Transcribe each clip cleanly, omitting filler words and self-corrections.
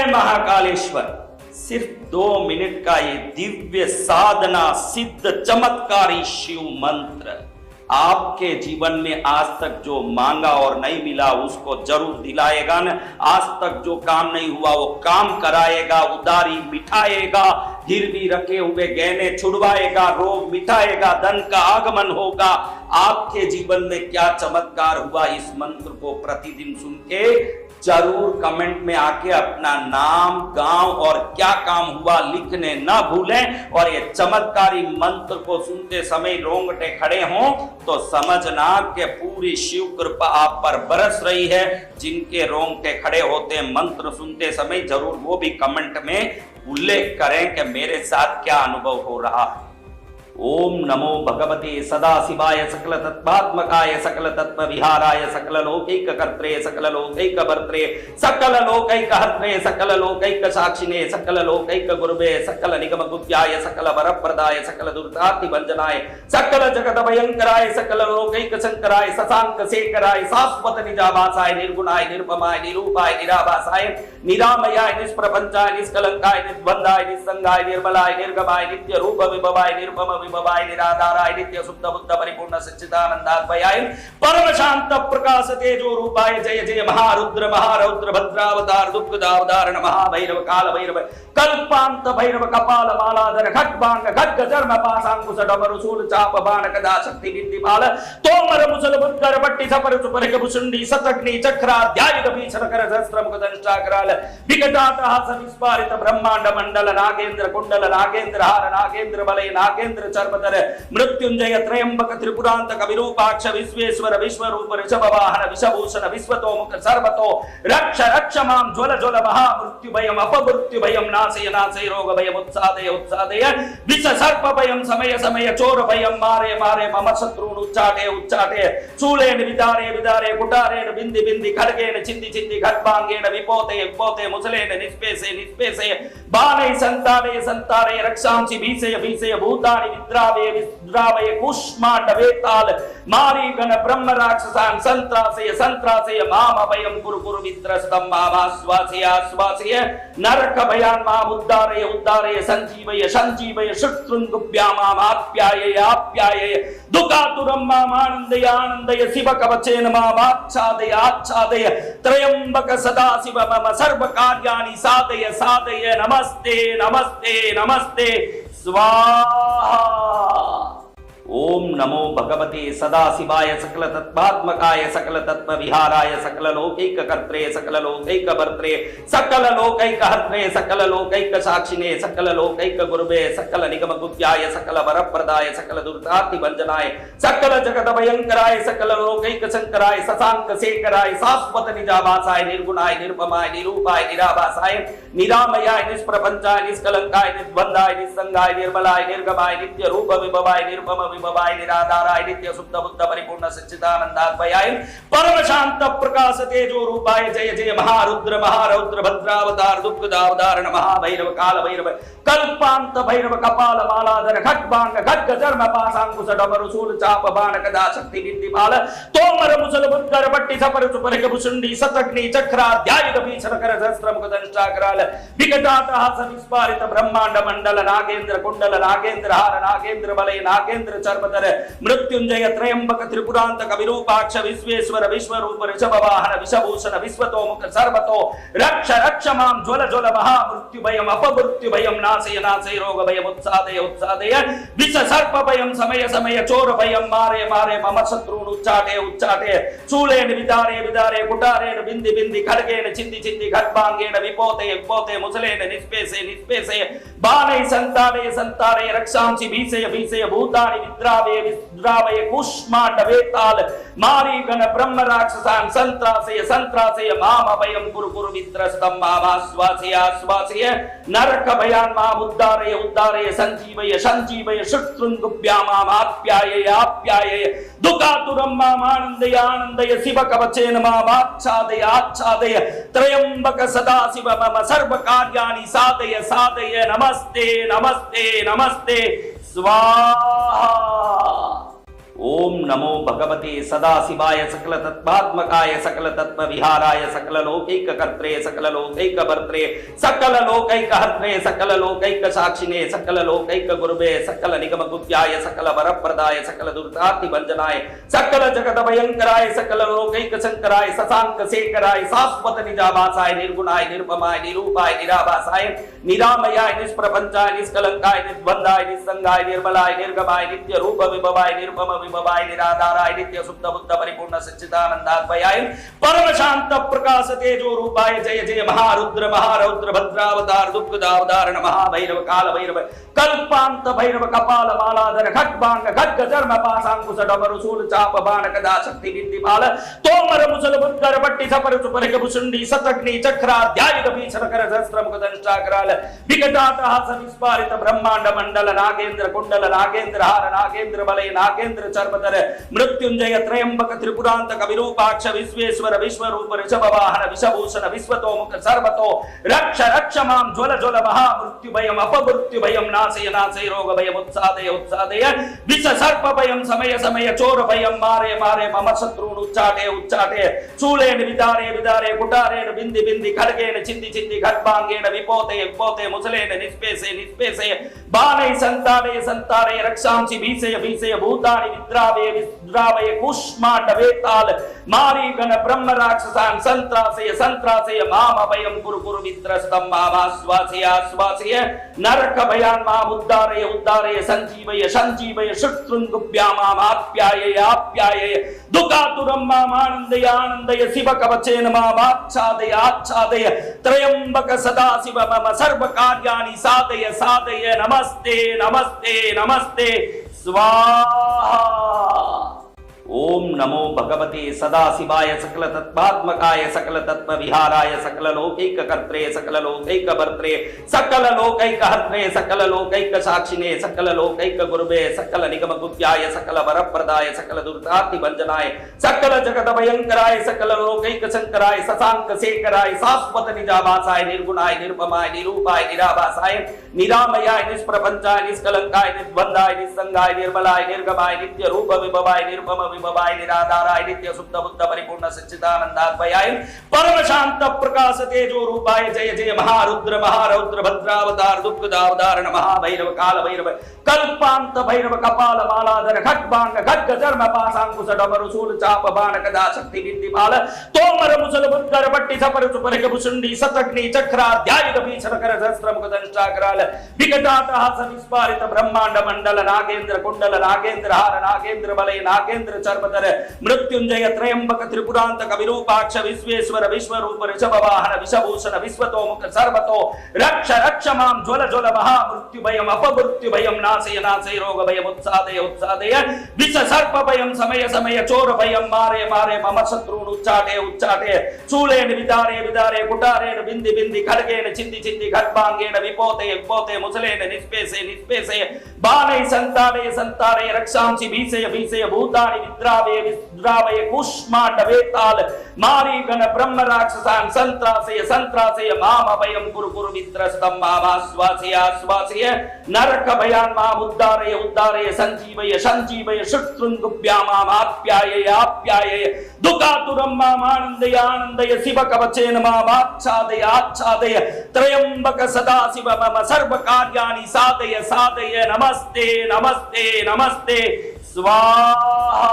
जय महाकालेश्वर। सिर्फ 2 मिनट का ये दिव्य साधना सिद्ध चमत्कारी शिव मंत्र आपके जीवन में आज तक जो मांगा और नहीं मिला उसको जरूर दिलाएगा न। आज तक जो काम नहीं हुआ वो काम कराएगा, उदारी मिटाएगा, गिरवी रखे हुए गहने छुड़वाएगा, रोग मिटाएगा, धन का आगमन होगा। आपके जीवन में क्या चमत्कार हुआ, इस मंत्र को प्रतिदिन सुन के जरूर कमेंट में आके अपना नाम, गांव और क्या काम हुआ लिखने ना भूलें। और ये चमत्कारी मंत्र को सुनते समय रोंगटे खड़े हों तो समझना कि पूरी शिव कृपा आप पर बरस रही है। जिनके रोंगटे खड़े होते हैं मंत्र सुनते समय जरूर वो भी कमेंट में उल्लेख करें कि मेरे साथ क्या अनुभव हो रहा है। ओम नमो भगवते सदाशिवाय सकल तत्वात्मकाय सकल तत्व विहाराय सकल लौकिक कर्त्रे सकल लौकिक भर्त्रे सकल लौकिक हर्त्रे सकल लौकिक साक्षिणे सकल लौकिक गुरुवे सकल निगम गुप्याय सकल वरप्रदाय सकल दुर्दाति भंजनाय सकल जगत भयंकराय सकल लौकिक शंकराय शशांक शेखराय शाश्वत निजाभासाय निर्गुणाय निर्ममाय निरूपाय निराभासाय निरामयाय निष्प्रपंचाय निष्कलंकाय निर्द्वंदाय निस्संगाय निर्मलाय निर्गमाय नित्य रूप विभवाय निर्मम विभवाय निराधाराय नित्य शुद्ध बुद्ध परिपूर्ण सच्चिदानंदात्मयाय परम शांत प्रकाश तेजो रूपाय जय जय महारुद्र महारौद्र भद्रावतार दुःखदावतारण महाभैरव काल भैरव कल्पांत भैरव कपाल मालाधर खड्बांग खड्ग धर्म पाशांकुश डमरु शूल चाप बाण गदा शक्ति बिंदिपाल तोमर मुसल बुद्धर पट्टी सपर सुपर भुषुंडी शतग्नि चक्राध्याय भीषण कर सहस्त्र मुख दंष्टाकराल विकटाटहास विस्फारित ब्रह्मांड मंडल नागेंद्र कुंडल नागेंद्र हार नागेंद्र बलय नागेंद्र चर्मधर मृत्युंजय त्रयंबक त्रिपुरांतक विरूपाक्ष विश्वेश्वर विश्वरूप ऋषभ वाहन विषभूषण विश्वतो मुख सर्वतो रक्ष रक्ष मां ज्वल ज्वल महा मृत्यु भयम अपमृत्यु भयम नाशय नाशय रोग भयम उत्सादय उत्सादय विष सर्प भयम समय समय चोर भयम मारे मारे मम शत्रून् उच्चाटे उच्चाटे शूलेन विदारे विदारे कुटारेण बिंदि बिंदि खड्गेन चिन्ति चिन्ति खड्बांगेन विपोते विपोते मुसलेन निष्पेसे निष्पेसे बाणै संतारे संतारे रक्षांसि भीषय भीषय भूतानि विद्रावय विद्रावय कुष्मांड वेताल मारी गण ब्रह्म राक्षसान् संत्रासय संत्रासय माम अभयं कुरु कुरु वित्रस्तं मामाश्वासय आश्वासय नरक भयान् माम उद्धारय उद्धारय संजीवय संजीवय शत्रुंगुभ्यां मामाप्यायय आप्यायय दुःखातुरं माम आनन्दय आनन्दय शिव कवचेन माम आच्छादय आच्छादय त्रयंबक सदाशिव मम सर्व कार्याणि साधय साधय नमस्ते नमस्ते नमस्ते स्वाहा। ओम नमो भगवते सदाशिवाय सकल तत्वात्मकाय सकल तत्व विहाराय सकल लौकिक कर्त्रे सकल लौकिक भर्त्रे सकल लौकिक हर्त्रे सकल लौकिक साक्षिणे सकल लौकिक गुरुवे सकल निगम गुप्याय सकल वरप्रदाय सकल दुर्दाति भंजनाय सकल जगत भयंकराय सकल लौकिक शंकराय शशांक शेखराय शाश्वत निजाभासाय निर्गुणाय निर्ममाय निरूपाय निराभासाय निरामयाय निष्प्रपंचाय निष्कलंकाय निर्द्वंदाय निस्संगाय निर्मलाय निर्गमाय नित्य रूप विभवाय निर्मम विभवाय निराधाराय नित्य शुद्ध बुद्ध परिपूर्ण सच्चिदानंदात्मयाय परम शांत प्रकाश तेजो रूपाय जय जय महारुद्र महारौद्र भद्रावतार दुःखदावतारण महाभैरव काल भैरव कल्पांत भैरव कपाल मालाधर खड्बांग खड्ग धर्म पाशांकुश डमरु शूल चाप बाण गदा शक्ति बिंदिपाल तोमर मुसल बुद्धर पट्टी सपर सुपर भुषुंडी शतग्नि चक्राध्याय भीषण कर सहस्त्र मुख दंष्टाकराल विकटाटहास विस्फारित ब्रह्मांड मंडल नागेंद्र कुंडल नागेंद्र हार नागेंद्र बलय नागेंद्र चर्मधर मृत्युंजय त्रयंबक त्रिपुरांतक विरूपाक्ष विश्वेश्वर विश्वरूप ऋषभ वाहन विषभूषण विश्वतो मुख सर्वतो रक्ष रक्ष मां ज्वल ज्वल महा मृत्यु भयम अपमृत्यु भयम नाशय नाशय रोग भयम उत्सादय उत्सादय विष सर्प भयम समय समय चोर भयम मारे मारे मम शत्रून् उच्चाटे उच्चाटे शूलेन विदारे विदारे कुटारेण बिंदि बिंदि खड्गेन चिन्ति चिन्ति खड्बांगेन विपोते विपोते मुसलेन निष्पेसे निष्पेसे बाणै संतारे संतारे रक्षांसि भीषय भीषय भूतानि विद्रावय विद्रावय कुष्मांड वेताल मारी गण ब्रह्म राक्षसान् संत्रासय संत्रासय माम अभयं कुरु कुरु वित्रस्तं मामाश्वासय आश्वासय नरक भयान् माम उद्धारय उद्धारय संजीवय संजीवय शत्रुंगुभ्यां मामाप्यायय आप्यायय दुःखातुरं माम आनन्दय आनन्दय शिव कवचेन माम आच्छादय आच्छादय त्रयंबक सदाशिव मम सर्व कार्याणि साधय साधय नमस्ते नमस्ते नमस्ते स्वाहा। ओम नमो भगवते सदाशिवाय सकल तत्त्वात्मकाय सकल तत्व विहाराय सकल लौकिक कर्त्रे सकल लौकिक भर्त्रे सकल लौकिक हर्त्रे सकल लौकिक साक्षिणे सकल लौकिक गुरुवे सकल निगम गुह्याय सकल वरप्रदाय सकल दुर्गाति भंजनाय सकल जगत भयंकराय सकल लौकिक शंकराय शशांक शेखराय शाश्वत निजाभासाय निर्गुणाय निर्ममाय निरूपाय निराभासाय निरामयाय निष्प्रपंचाय निष्कलंकाय निर्द्वंदाय निस्संगाय निर्मलाय निर्गमाय नित्य रूप विभवाय निर्मम विभवाय निराधाराय नित्य शुद्ध बुद्ध परिपूर्ण सच्चिदानंदात्मयाय परम शांत प्रकाश तेजो रूपाय जय जय महारुद्र महारौद्र भद्रावतार दुःखदावतारण महाभैरव काल भैरव कल्पांत भैरव कपाल मालाधर खड्बांग खड्ग धर्म पाशांकुश डमरु शूल चाप बाण गदा शक्ति बिंदिपाल तोमर मुसल बुद्धर पट्टी सपर सुपर भुषुंडी शतग्नि चक्राध्याय भीषण कर सहस्त्र मुख दंष्टाकराल विकटाटहास विस्फारित ब्रह्मांड मंडल नागेंद्र कुंडल नागेंद्र हार नागेंद्र बलय नागेंद्र चर्मधर मृत्युंजय त्रयंबक त्रिपुरांतक विरूपाक्ष विश्वेश्वर विश्वरूप ऋषभ वाहन विषभूषण विश्वतोमुख सर्वतो रक्ष रक्ष मां ज्वल ज्वल महा मृत्यु भयम अपमृत्यु भयम नाशय नाशय रोग भयम उत्सादय उत्सादय विष सर्प भयम समय समय चोर भयम मारे मारे मम शत्रून् उच्चाटे उच्चाटे शूलेन विदारे विदारे कुटारेण बिंदि बिंदि खड्गेन चिन्ति चिन्ति खड्बांगेन विपोते विपोते मुसलेन निष्पेसे निष्पेसे बाणै संतारे संतारे रक्षांसि भीषय भीषय भूतानि विद्रावय विद्रावय कुष्मांड वेताल मारीगण ब्रह्म राक्षसान् संत्रासय संत्रासय माम अभयं कुरु कुरु वित्रस्तं मामाश्वासय आश्वासय नरक भयान् माम् उद्धारय उद्धारय संजीवय संजीवय शत्रुन्गुभ्यां मामाप्यायय आप्यायय दुःखातुरं माम् आनन्दय आनन्दय शिव कवचेन मामाच्छादय आच्छादय त्रयंबक सदाशिव मम सर्व कार्याणि साधय साधय नमस्ते नमस्ते नमस्ते स्वाहा। ओम नमो भगवते सदाशिवाय सकल तत्त्वात्मकाय सकल तत्व विहाराय सकल लौकिक कर्त्रे सकल लौकिक भर्त्रे सकल लौकिक हर्त्रे सकल लौकिक साक्षिणे सकल लौकिक गुरुवे सकल निगम गुह्याय सकल वरप्रदाय सकल दुर्गाति भंजनाय सकल जगत भयंकराय सकल लौकिक शंकराय शशांक शेखराय शाश्वत निजाभासाय निर्गुणाय निर्ममाय निरूपाय निराभासाय निरामयाय निष्प्रपंचाय निष्कलंकाय निर्द्वंदाय निस्संगाय निर्मलाय निर्गमाय नित्य रूप विभवाय निर्मम विभवाय निराधाराय नित्य शुद्ध बुद्ध परिपूर्ण सच्चिदानंदात्मयाय परम शांत प्रकाश तेजो रूपाय जय जय महारुद्र महारौद्र भद्रावतार दुःखदावतारण महाभैरव काल भैरव कल्पांत भैरव कपाल मालाधर खड्बांग खड्ग धर्म पाशांकुश डमरु शूल चाप बाण गदा शक्ति बिंदिपाल तोमर मुसल बुद्धर पट्टी सपर सुपर भुषुंडी शतग्नि चक्राध्याय भीषण कर सहस्त्र मुख दंष्टाकराल विकटाटहास विस्फारित ब्रह्मांड मंडल नागेंद्र कुंडल नागेंद्र हार नागेंद्र बलय नागेंद्र चर्मधर मृत्युंजय त्रयंबक त्रिपुरांतक विरूपाक्ष विश्वेश्वर विश्वरूप ऋषभ वाहन विषभूषण विश्वतोमुख सर्वतो रक्ष रक्ष मां ज्वल ज्वल महा मृत्यु भयम अपमृत्यु भयम नाशय नाशय रोग भयम उत्सादय उत्सादय विष सर्प भयम समय समय चोर भयम मारे मारे मम शत्रून् उच्चाटे उच्चाटे शूलेन विदारे विदारे कुटारेण बिंदि बिंदि खड्गेन चिन्ति चिन्ति खड्बांगेन विपोते विपोते मुसलेन निष्पेसे निष्पेसे बाणै संतारे संतारे रक्षांसि भीषय भीषय भूतानि विद्रावय विद्रावय कुष्मांड वेताल मारीगण ब्रह्म राक्षसान् संत्रासय संत्रासय माम अभयं कुरु कुरु वित्रस्तं मामाश्वासय आश्वासय नरक भयान् माम् उद्धारय उद्धारय संजीवय संजीवय शत्रुन्गुभ्यां मामाप्यायय आप्यायय दुःखातुरं माम् आनन्दय आनन्दय शिव कवचेन मामाच्छादय आच्छादय त्रयंबक सदाशिव मम सर्व कार्याणि साधय साधय नमस्ते नमस्ते नमस्ते स्वाहा।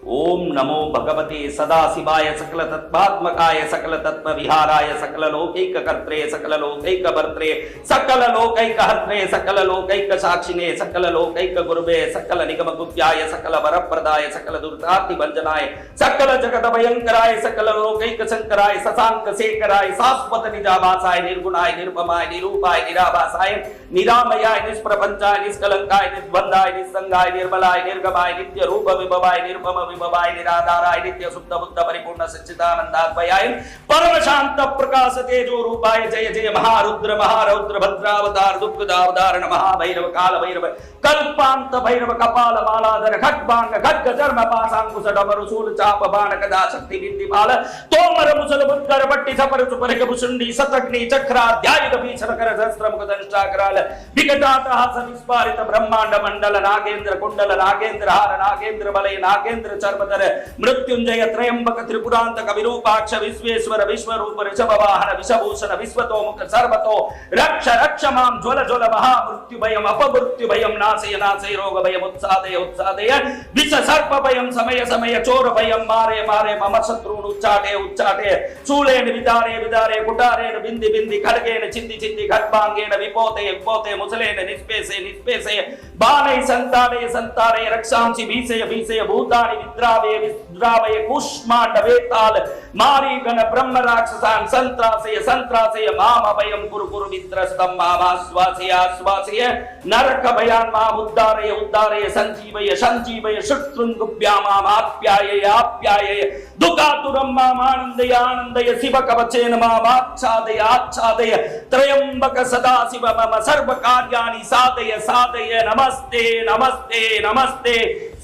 ओम नमो भगवते सदाशिवाय सकल तत्त्वात्मकाय सकल तत्व विहाराय सकल लौकिक कर्त्रे सकल लौकिक भर्त्रे सकल लौकिक हर्त्रे सकल लौकिक साक्षिणे सकल लौकिक गुरुवे सकल निगम गुह्याय सकल वरप्रदाय सकल दुर्गाति भंजनाय सकल जगत भयंकराय सकल लौकिक शंकराय शशांक शेखराय शाश्वत निजाभासाय निर्गुणाय निर्ममाय निरूपाय निराभासाय निरामयाय निष्प्रपंचाय निष्कलंकाय निर्द्वंदाय निस्संगाय निर्मलाय निर्गमाय नित्य रूप विभवाय निर्मम विभवाय निराधाराय नित्य शुद्ध बुद्ध परिपूर्ण सच्चिदानंदात्मयाय परम शांत प्रकाश तेजो रूपाय जय जय महारुद्र महारौद्र भद्रावतार दुःखदावतारण महाभैरव काल भैरव कल्पांत भैरव कपाल मालाधर खड्बांग खड्ग चर्म पाशांकुश डमरु शूल चाप बाण गदा शक्ति बिंदिपाल तोमर मुसल बुद्गर पट्टी सपर सुपर भुषुंडी शतग्नि चक्राध्याय भीषण कर सहस्र मुख दंष्टाकराल विकटाटहास विस्फारित ब्रह्मांड मंडल नागेंद्र कुंडल नागेंद्र हार नागेंद्र बलय नागेंद्र चर्मधर मृत्युंजय त्रयंबक त्रिपुरांतक विरूपाक्ष विश्वेश्वर विश्वरूप ऋषभ वाहन विषभूषण विश्वतो मुख सर्वतो रक्ष रक्ष मां ज्वल ज्वल महा मृत्यु भयम अपमृत्यु भयम नाशय नाशय रोग भयम उत्सादय उत्सादय विष सर्प भयम समय समय चोर भयम मारे मारे मम शत्रून् उच्चाटे उच्चाटे शूलेन विदारे विदारे कुटारेण बिंदि बिंदि खड्गेन चिन्ति चिन्ति खड्बांगेन विपोते विपोते मुसलेन निष्पेसे निष्पेसे बाणै संताडय संताडय रक्षांसि भीषय भीषय भूतानि विद्रावय विद्रावय कूष्मांड वेताल मारीगण ब्रह्म राक्षसान् संत्रासय संत्रासय माम अभयं कुरु कुरु मित्रस्तं मामाश्वासय आश्वासय नरक भयान् माम् उद्धारय उद्धारय सञ्जीवय सञ्जीवय शत्रुन्गुभ्यां मामाप्यायय आप्यायय दुःखातुरं माम् आनन्दय आनन्दय शिव कवचेन मामाच्छादय आच्छादय त्रयंबक सदाशिव मम सर्व कार्याणि साधय साधय नमस्ते नमस्ते नमस्ते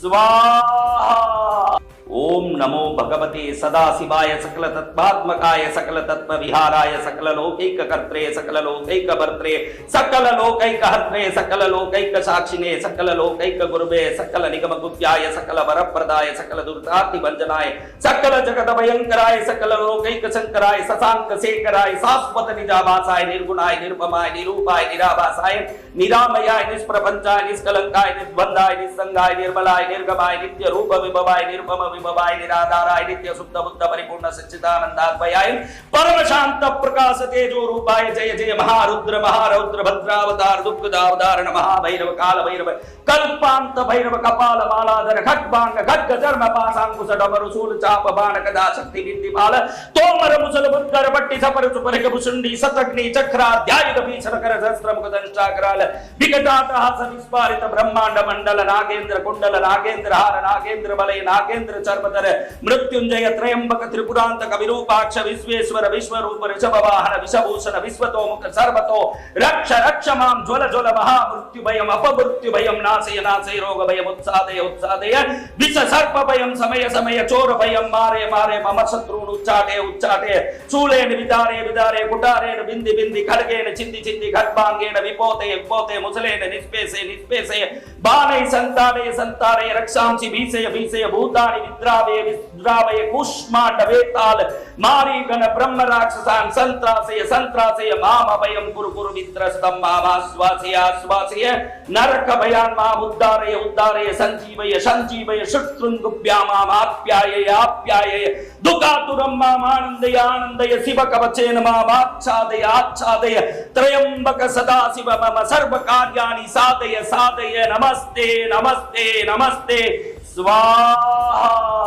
स्वाहा। ओम नमो भगवते सदाशिवाय सकल तत्वात्मकाय सकल तत्व विहाराय सकल लौकिक कर्त्रे सकल लौकिक भर्त्रे सकल लौकिक हर्त्रे सकल लौकिक साक्षिणे सकल लौकिक गुरुवे सकल निगम गुप्याय सकल वरप्रदाय सकल दुर्ताति भंजनाय सकल जगत भयंकराय सकल लौकिक शंकराय शशांक शेखराय शाश्वत निजाभासाय निर्गुणाय निर्ममाय निरूपाय निराभासाय निरामयाय निष्प्रपंचाय निष्कलंकाय निष्बंधाय निस्संगाय निर्मलाय निर्गमाय नित्य रूप विभवाय निर्मम विभवाय निराधाराय नित्य शुद्ध बुद्ध परिपूर्ण सच्चिदानंदात्मयाय परम शांत प्रकाश तेजो रूपाय जय जय महारुद्र महारौद्र भद्रावतार दुःखदावतारण महाभैरव काल भैरव कल्पांत भैरव कपाल मालाधर खड्बांग खड्ग चर्म पाशांकुश डमरु शूल चाप बाण गदा शक्ति बिंदिपाल तोमर मुसल बुद्गर पट्टी सपर सुपर भुषुंडी शतग्नि चक्राध्याय भीषण कर सहस्र मुख दंष्टाकराल विकटाटहास विस्फारित ब्रह्मांड मंडल नागेंद्र कुंडल नागेंद्र हार नागेंद्र बलय नागेंद्र चर्मधर मृत्युंजय त्रयंबक त्रिपुरांतक विरूपाक्ष विश्वेश्वर विश्वरूप ऋषभ वाहन विषभूषण विश्वतो मुख सर्वतो रक्ष रक्ष मां ज्वल ज्वल महा मृत्यु भयम अपमृत्यु भयम नाशय नाशय रोग भयम उत्सादय उत्सादय विष सर्प भयम समय समय चोर भयम मारे मारे मम शत्रून् उच्चाटे उच्चाटे शूलेन विदारे विदारे कुटारेण बिंदि बिंदि खड्गेन चिन्ति चिन्ति खड्बांगेन विपोते विपोते मुसलेन निष्पेसे निष्पेसे बाणै संताडय संताडय रक्षांसि भीषय भीषय भूतानि विद्रावय विद्रावय कूष्मांड वेताल मारीगण ब्रह्म राक्षसान् संत्रासय संत्रासय माम अभयं कुरु कुरु मित्रस्तं मामाश्वासय आश्वासय नरक भयान् माम् उद्धारय उद्धारय सञ्जीवय सञ्जीवय शत्रुन्गुभ्यां मामाप्यायय आप्यायय दुःखातुरं माम् आनन्दय आनन्दय शिव कवचेन मामाच्छादय आच्छादय त्रयंबक सदाशिव मम सर्व कार्याणि साधय साधय नमस्ते नमस्ते नमस्ते स्वाहा।